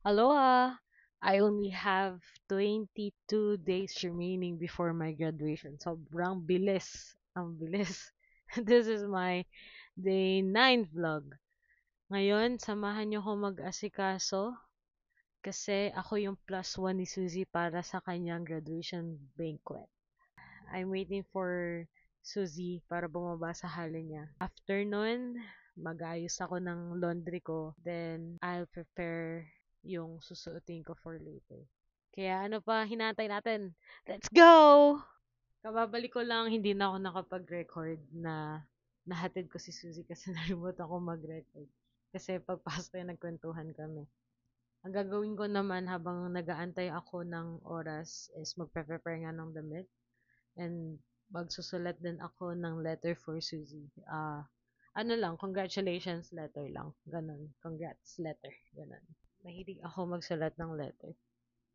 Aloha! I only have 22 days remaining before my graduation. Sobrang bilis. Ang bilis. This is my day 9 vlog. Ngayon, samahan niyo ko mag-asikaso kasi ako yung plus one ni Suzy para sa kanyang graduation banquet. I'm waiting for Suzy para bumaba sa halo niya. After nun, mag-ayos ako ng laundry ko. Then, I'll prepare yung susuotin ko for later. Kaya ano pa, hinatay natin. Let's go! Kababalik ko lang, hindi na ako nakapag-record na nahatid ko si Suzy kasi nalimutan ko mag-record. Kasi pagpasok ko nagkwentuhan kami. Ang gagawin ko naman habang nagaantay ako ng oras is magpe-prepare nga ng damit and magsusulat din ako ng letter for Suzy. Ano lang, congratulations letter lang. Ganon. Congrats letter. Ganon. Mahilig ako magsulat ng letter.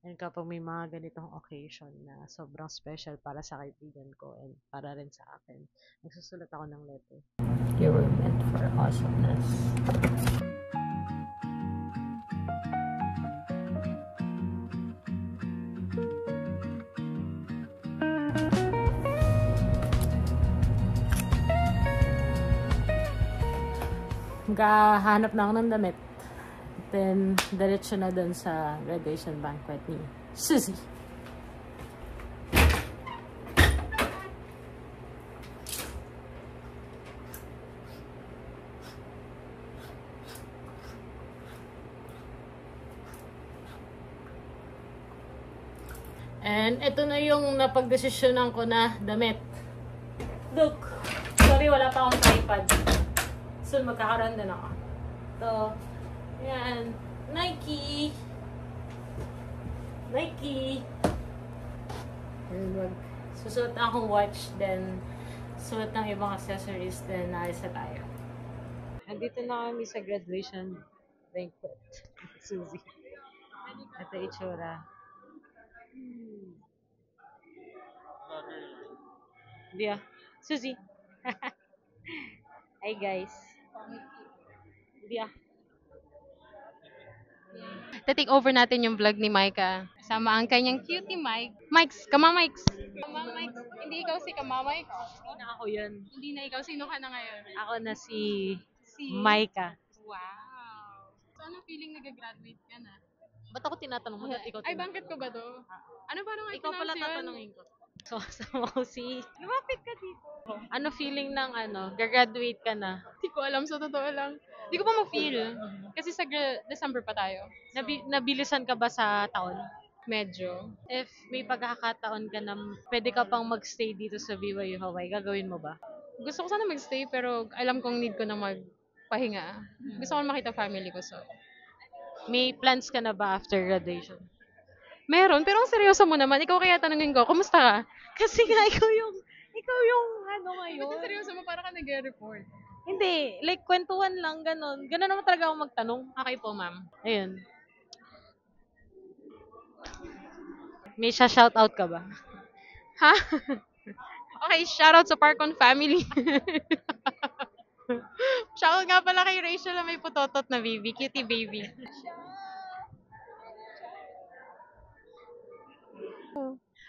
And kapag may mga ganitong occasion na sobrang special para sa kaibigan ko and para rin sa akin, nagsusulat ako ng letter. You were meant for awesomeness. Maghahanap na ako ng damit. Then, diretso na dun sa graduation banquet ni Suzy. And ito na yung napagdesisyonan ko na damit. Look! Sorry, wala pa akong tripod. So, magkakaroon din ako. So, yan. Nike! Nike! And susuot na akong watch, then suot ng ibang accessories, then naalis na tayo. Andito na kami sa graduation banquet. Suzy. Ito itsura. Dia. Suzy. Hi guys. Dia. Ta-take over natin yung vlog ni Micah. Sama ang kanyang cutie Mike. Mikes, Kama Mikes. Kama Mikes. Hindi ikaw si Kama Mikes. Hindi na ako yun. Hindi na ikaw. Sino ka na ngayon? Ako na si Si Micah. Wow. So, anong feeling nag-graduate ka na? Ba't ako tinatanong mo? Ba't ikaw Ay, tinatanong? banket ko ba to? Ano parang Ikaw pala pronounce yun? tatanungin ko. So, kasama ko si... Lumapit ka dito. Ano feeling ng gagraduate ka na? Hindi ko alam, sa totoo lang. Hindi ko pa ma-feel. Kasi sa December pa tayo. Nabilisan ka ba sa taon? Medyo. If may pagkakataon ka na pwede ka pang magstay dito sa BYU Hawaii, gagawin mo ba? Gusto ko sana magstay pero alam kong need ko na magpahinga. Gusto ko makita family ko, so. May plans ka na ba after graduation? Meron, pero ang seryoso mo naman. Ikaw kaya tanungin ko, kumusta ka? Kasi nga, ikaw yung ngayon. Ba't ang seryoso mo? Para ka nag-report. Hindi, like kwentuhan lang, ganon. Ganon naman talaga ako magtanong. Okay po, ma'am. Ayun. May shoutout ka ba? Ha? Okay, shoutout sa Parkon family. Shoutout nga pala kay Rachel na may putotot na baby. Cutie baby.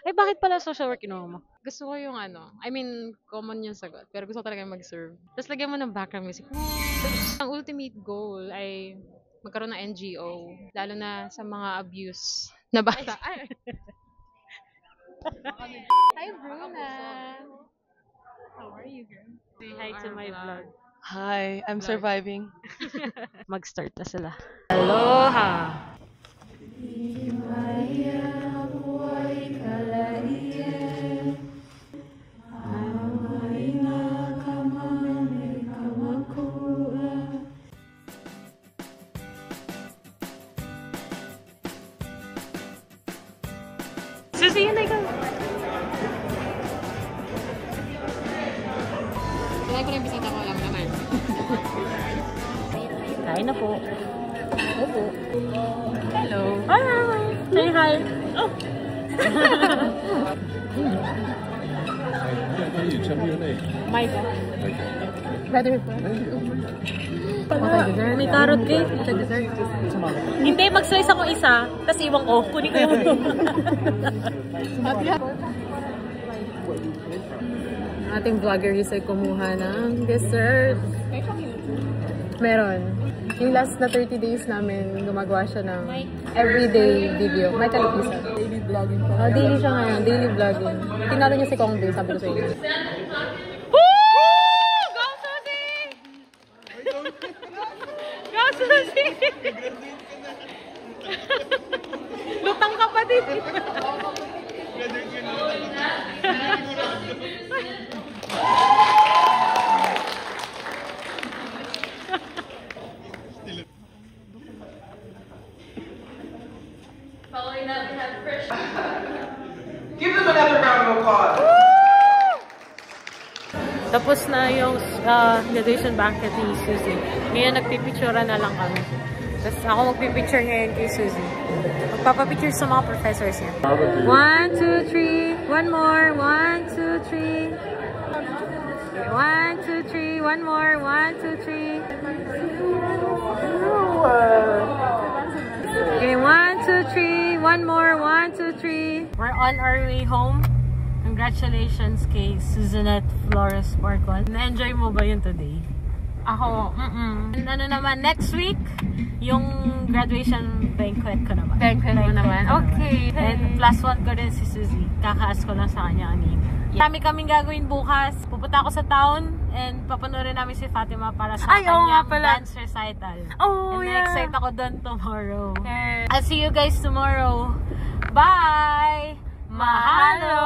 Ay, bakit pala social work kinuha mo? Gusto ko yung common yung sagot. Pero gusto ko talaga mag-serve. Tapos lagyan mo ng background music. Ang ultimate goal ay magkaroon ng NGO. Lalo na sa mga abuse na bata. Ay. Hi, Bruna. How are you, girl? Say hi to my vlog. Hi, I'm surviving. Mag-start na sila. Aloha! Suzy, yun na ikaw. Kaya ko lang bisita ko lang naman. Kain na po. Opo. Hello. Hi! Say hi! Oh! 语成语类。 My God. Brother. pala. May carrot cake. Sa dessert. Hindi, mag-slice ako isa, tapos iwan ko. Kunin ko yung Ating vlogger is ay kumuha ng dessert. Meron. Yung last na 30 days namin, gumagawa siya ng everyday video. May talipisa. Daily vlogging pa. Daily siya ngayon. Daily vlogging. Tinalo niya si Kong Day, sabi ko sa inyo. Go, Susie! Lutang ka pa din. Give them another round of applause. Tapos na yung graduation banquet ni Susie. Ngayon nagpipicturean na lang kami. Tapos ako magpipicture ngayon kay Susie. Magpapapicture sa mga professors niya. 1, 2, 3. One more. 1, 2, 3. 1, 2, 3. One more. 1, 2, 3. Okay, 1, 2, 3. One more. 1, 2, 3. We're on our way home. Congratulations kay Suzanette Flores Porcon. Na-enjoy mo ba yun today? Ako, And ano naman, next week, yung graduation banquet ko naman. Banquet mo naman? Okay. And +1 ko rin si Suzy. Kakaas ko lang sa kanya kanina. Dami kaming gagawin bukas. Pupunta ako sa town and papanoorin namin si Fatima para sa kanyang dance recital. Oh, and na-excite ako doon tomorrow. I'll see you guys tomorrow. Bye! Mahalo!